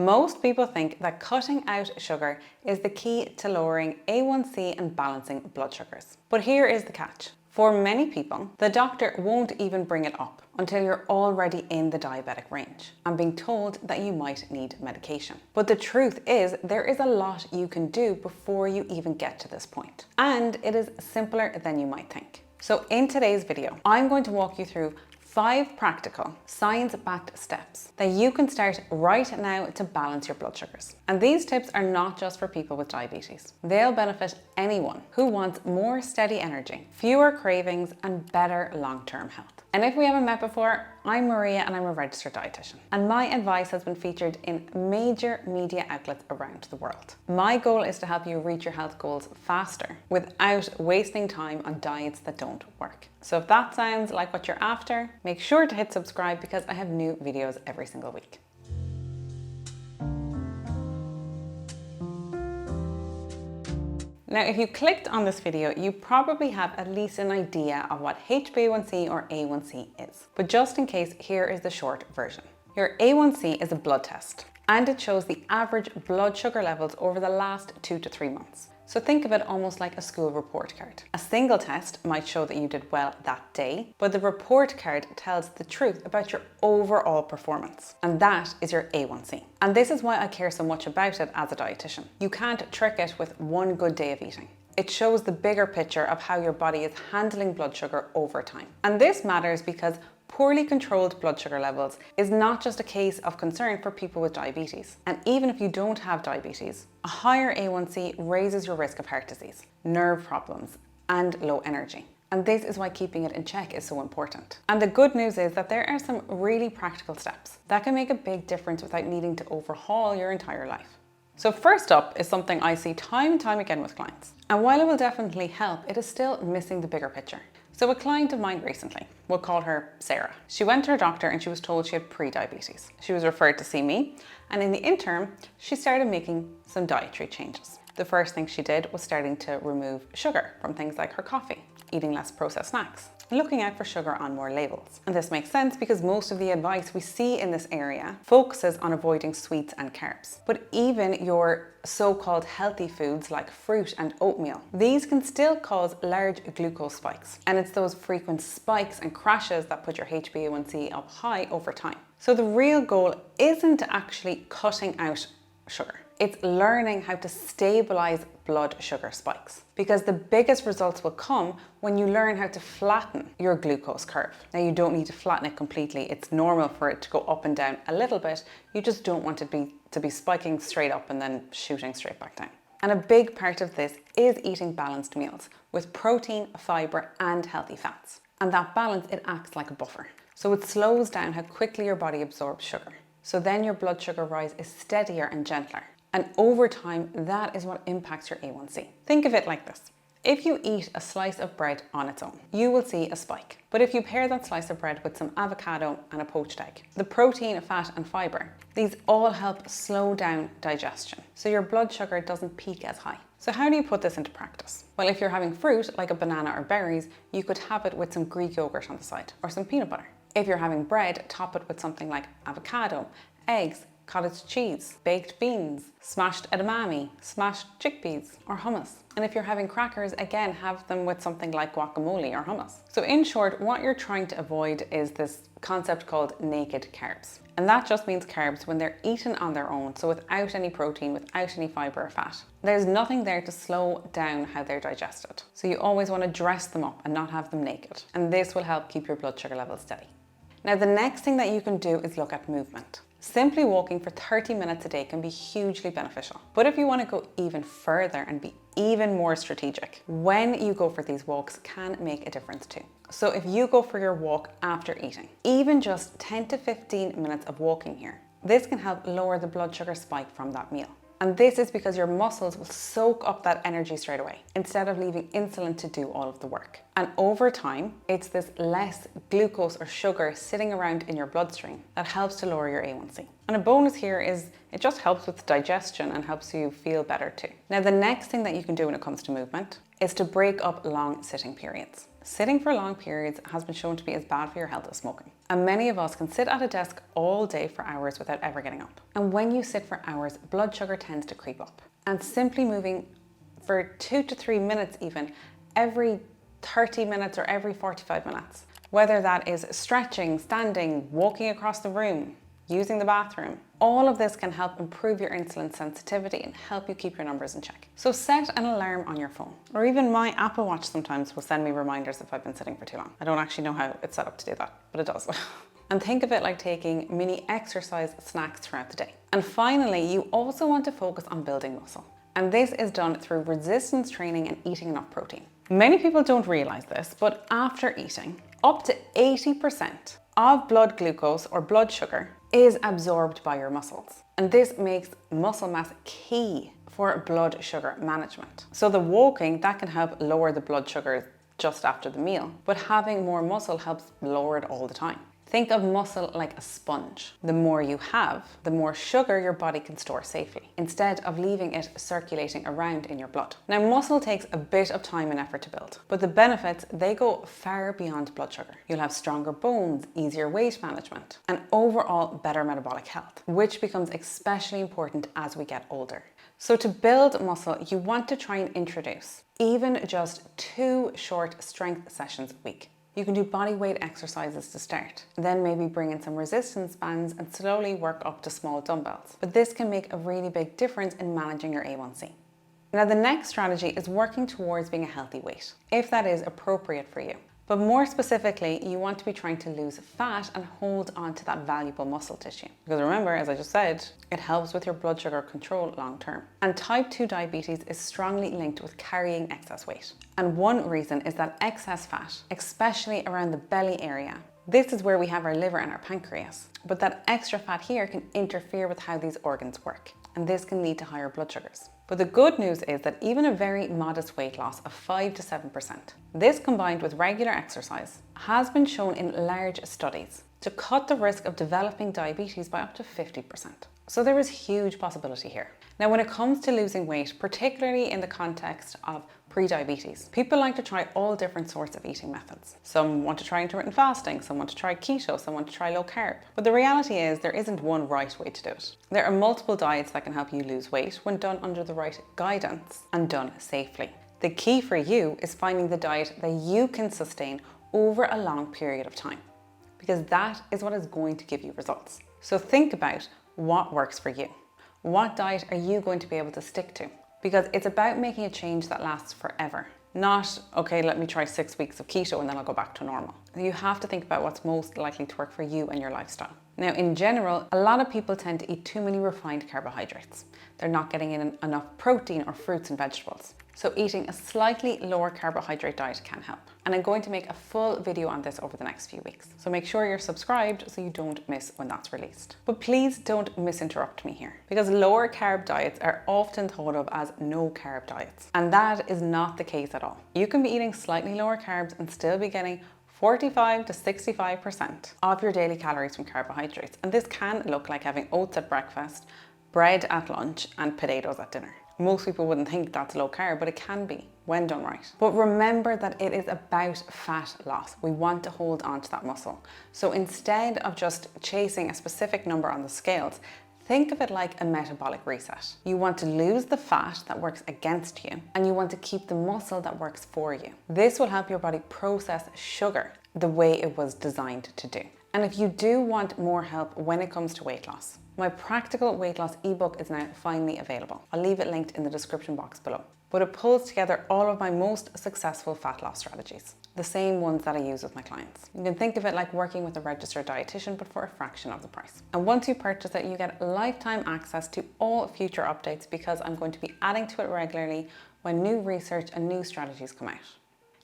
Most people think that cutting out sugar is the key to lowering A1C and balancing blood sugars. But here is the catch. For many people, the doctor won't even bring it up until you're already in the diabetic range and being told that you might need medication. But the truth is, there is a lot you can do before you even get to this point. And it is simpler than you might think. So in today's video, I'm going to walk you through 5 practical, science-backed steps that you can start right now to balance your blood sugars. And these tips are not just for people with diabetes. They'll benefit anyone who wants more steady energy, fewer cravings, and better long-term health. And if we haven't met before, I'm Maria and I'm a registered dietitian. And my advice has been featured in major media outlets around the world. My goal is to help you reach your health goals faster without wasting time on diets that don't work. So if that sounds like what you're after, make sure to hit subscribe because I have new videos every single week. Now, if you clicked on this video, you probably have at least an idea of what HbA1c or A1c is. But just in case, here is the short version. Your A1c is a blood test, and it shows the average blood sugar levels over the last 2 to 3 months. So think of it almost like a school report card. A single test might show that you did well that day, but the report card tells the truth about your overall performance. And that is your A1c. And this is why I care so much about it as a dietitian. You can't trick it with one good day of eating. It shows the bigger picture of how your body is handling blood sugar over time. And this matters because poorly controlled blood sugar levels is not just a case of concern for people with diabetes. And even if you don't have diabetes, a higher A1c raises your risk of heart disease, nerve problems, and low energy. And this is why keeping it in check is so important. And the good news is that there are some really practical steps that can make a big difference without needing to overhaul your entire life. So first up is something I see time and time again with clients. And while it will definitely help, it is still missing the bigger picture. So a client of mine recently, we'll call her Sarah. She went to her doctor and she was told she had prediabetes. She was referred to see me, and in the interim, she started making some dietary changes. The first thing she did was starting to remove sugar from things like her coffee, eating less processed snacks, and looking out for sugar on more labels. And this makes sense because most of the advice we see in this area focuses on avoiding sweets and carbs. But even your so-called healthy foods like fruit and oatmeal, these can still cause large glucose spikes. And it's those frequent spikes and crashes that put your HbA1c up high over time. So the real goal isn't actually cutting out sugar. It's learning how to stabilize blood sugar spikes, because the biggest results will come when you learn how to flatten your glucose curve. Now, you don't need to flatten it completely. It's normal for it to go up and down a little bit. You just don't want it to be spiking straight up and then shooting straight back down. And a big part of this is eating balanced meals with protein, fiber, and healthy fats. And that balance, it acts like a buffer. So it slows down how quickly your body absorbs sugar. So then your blood sugar rise is steadier and gentler. And over time, that is what impacts your A1c. Think of it like this. If you eat a slice of bread on its own, you will see a spike. But if you pair that slice of bread with some avocado and a poached egg, the protein, fat, and fiber, these all help slow down digestion, so your blood sugar doesn't peak as high. So how do you put this into practice? Well, if you're having fruit, like a banana or berries, you could have it with some Greek yogurt on the side, or some peanut butter. If you're having bread, top it with something like avocado, eggs, cottage cheese, baked beans, smashed edamame, smashed chickpeas, or hummus. And if you're having crackers, again, have them with something like guacamole or hummus. So in short, what you're trying to avoid is this concept called naked carbs. And that just means carbs when they're eaten on their own, so without any protein, without any fiber or fat. There's nothing there to slow down how they're digested. So you always want to dress them up and not have them naked. And this will help keep your blood sugar levels steady. Now, the next thing that you can do is look at movement. Simply walking for 30 minutes a day can be hugely beneficial. But if you want to go even further and be even more strategic, when you go for these walks can make a difference too. So if you go for your walk after eating, even just 10 to 15 minutes of walking here, this can help lower the blood sugar spike from that meal. And this is because your muscles will soak up that energy straight away instead of leaving insulin to do all of the work. And over time, it's this less glucose or sugar sitting around in your bloodstream that helps to lower your A1c. And a bonus here is it just helps with digestion and helps you feel better too. Now, the next thing that you can do when it comes to movement is to break up long sitting periods. Sitting for long periods has been shown to be as bad for your health as smoking. And many of us can sit at a desk all day for hours without ever getting up. And when you sit for hours, blood sugar tends to creep up. And simply moving for 2 to 3 minutes even, every 30 minutes or every 45 minutes, whether that is stretching, standing, walking across the room, using the bathroom, all of this can help improve your insulin sensitivity and help you keep your numbers in check. So set an alarm on your phone, or even my Apple Watch sometimes will send me reminders if I've been sitting for too long. I don't actually know how it's set up to do that, but it does. And think of it like taking mini exercise snacks throughout the day. And finally, you also want to focus on building muscle. And this is done through resistance training and eating enough protein. Many people don't realize this, but after eating, up to 80% of blood glucose or blood sugar is absorbed by your muscles. And this makes muscle mass key for blood sugar management. So the walking, that can help lower the blood sugar just after the meal, but having more muscle helps lower it all the time. Think of muscle like a sponge. The more you have, the more sugar your body can store safely, instead of leaving it circulating around in your blood. Now, muscle takes a bit of time and effort to build, but the benefits, they go far beyond blood sugar. You'll have stronger bones, easier weight management, and overall better metabolic health, which becomes especially important as we get older. So to build muscle, you want to try and introduce even just 2 short strength sessions a week. You can do body weight exercises to start, then maybe bring in some resistance bands and slowly work up to small dumbbells. But this can make a really big difference in managing your A1C. Now, the next strategy is working towards being a healthy weight, if that is appropriate for you. But more specifically, you want to be trying to lose fat and hold on to that valuable muscle tissue. Because remember, as I just said, it helps with your blood sugar control long term. And type 2 diabetes is strongly linked with carrying excess weight. And one reason is that excess fat, especially around the belly area, this is where we have our liver and our pancreas. But that extra fat here can interfere with how these organs work. And this can lead to higher blood sugars. But the good news is that even a very modest weight loss of 5 to 7%, this combined with regular exercise, has been shown in large studies to cut the risk of developing diabetes by up to 50%. So there is huge possibility here. Now, when it comes to losing weight, particularly in the context of prediabetes, people like to try all different sorts of eating methods. Some want to try intermittent fasting, some want to try keto, some want to try low carb. But the reality is there isn't one right way to do it. There are multiple diets that can help you lose weight when done under the right guidance and done safely. The key for you is finding the diet that you can sustain over a long period of time, because that is what is going to give you results. So think about what works for you. What diet are you going to be able to stick to? Because it's about making a change that lasts forever. Not, okay, let me try 6 weeks of keto and then I'll go back to normal. You have to think about what's most likely to work for you and your lifestyle. Now, in general, a lot of people tend to eat too many refined carbohydrates. They're not getting in enough protein or fruits and vegetables. So eating a slightly lower carbohydrate diet can help. And I'm going to make a full video on this over the next few weeks. So make sure you're subscribed so you don't miss when that's released. But please don't misinterrupt me here, because lower carb diets are often thought of as no carb diets. And that is not the case at all. You can be eating slightly lower carbs and still be getting 45 to 65% of your daily calories from carbohydrates. And this can look like having oats at breakfast, bread at lunch, and potatoes at dinner. Most people wouldn't think that's low carb, but it can be when done right. But remember that it is about fat loss. We want to hold on to that muscle. So instead of just chasing a specific number on the scales, think of it like a metabolic reset. You want to lose the fat that works against you, and you want to keep the muscle that works for you. This will help your body process sugar the way it was designed to do. And if you do want more help when it comes to weight loss, my practical weight loss ebook is now finally available. I'll leave it linked in the description box below. But it pulls together all of my most successful fat loss strategies, the same ones that I use with my clients. You can think of it like working with a registered dietitian, but for a fraction of the price. And once you purchase it, you get lifetime access to all future updates, because I'm going to be adding to it regularly when new research and new strategies come out.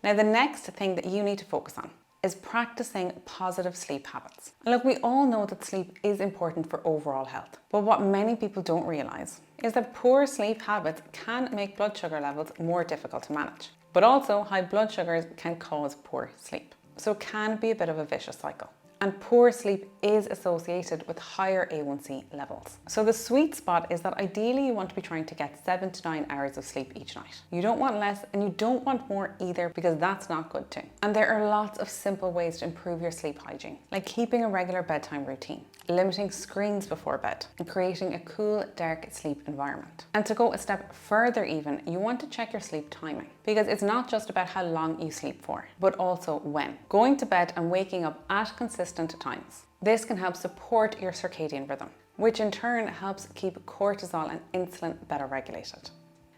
Now, the next thing that you need to focus on is practicing positive sleep habits. And look, we all know that sleep is important for overall health, but what many people don't realize is that poor sleep habits can make blood sugar levels more difficult to manage. But also, high blood sugars can cause poor sleep. So it can be a bit of a vicious cycle. And poor sleep is associated with higher A1C levels. So the sweet spot is that ideally you want to be trying to get 7 to 9 hours of sleep each night. You don't want less and you don't want more either, because that's not good too. And there are lots of simple ways to improve your sleep hygiene, like keeping a regular bedtime routine, limiting screens before bed, and creating a cool, dark sleep environment. And to go a step further even, you want to check your sleep timing, because it's not just about how long you sleep for, but also when. Going to bed and waking up at consistent times. This can help support your circadian rhythm, which in turn helps keep cortisol and insulin better regulated.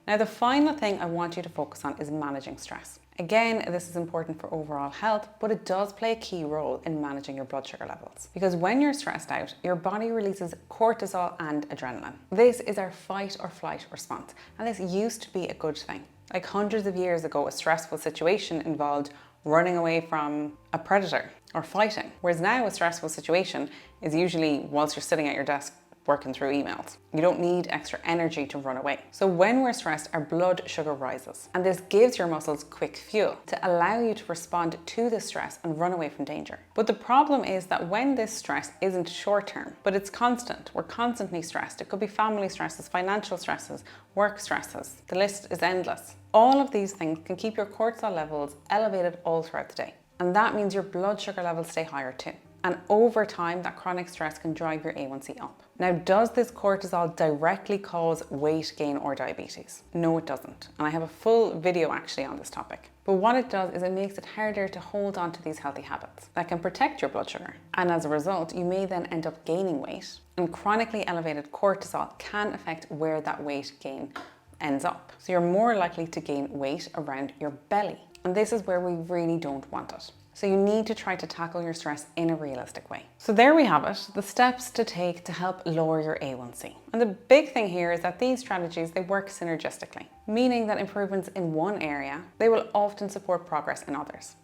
Now, the final thing I want you to focus on is managing stress. Again, this is important for overall health, but it does play a key role in managing your blood sugar levels. Because when you're stressed out, your body releases cortisol and adrenaline. This is our fight or flight response, and this used to be a good thing. Like hundreds of years ago, a stressful situation involved running away from a predator or fighting, whereas now a stressful situation is usually whilst you're sitting at your desk working through emails. You don't need extra energy to run away. So when we're stressed, our blood sugar rises, and this gives your muscles quick fuel to allow you to respond to the stress and run away from danger. But the problem is that when this stress isn't short term, but it's constant, we're constantly stressed. It could be family stresses, financial stresses, work stresses. The list is endless. All of these things can keep your cortisol levels elevated all throughout the day. And that means your blood sugar levels stay higher too. And over time, that chronic stress can drive your A1C up. Now, does this cortisol directly cause weight gain or diabetes? No, it doesn't. And I have a full video actually on this topic. But what it does is it makes it harder to hold on to these healthy habits that can protect your blood sugar. And as a result, you may then end up gaining weight. And chronically elevated cortisol can affect where that weight gain ends up. So you're more likely to gain weight around your belly. And this is where we really don't want it. So you need to try to tackle your stress in a realistic way. So there we have it, the steps to take to help lower your A1C. And the big thing here is that these strategies, they work synergistically, meaning that improvements in one area, they will often support progress in others.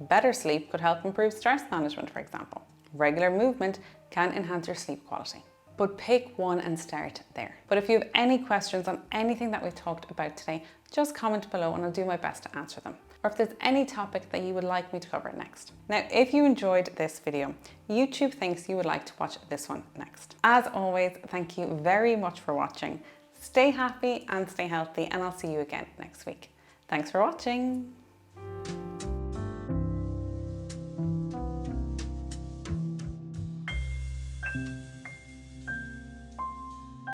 Better sleep could help improve stress management, for example. Regular movement can enhance your sleep quality. But pick one and start there. But if you have any questions on anything that we've talked about today, just comment below and I'll do my best to answer them. Or if there's any topic that you would like me to cover next. Now, if you enjoyed this video, YouTube thinks you would like to watch this one next. As always, thank you very much for watching. Stay happy and stay healthy, and I'll see you again next week. Thanks for watching.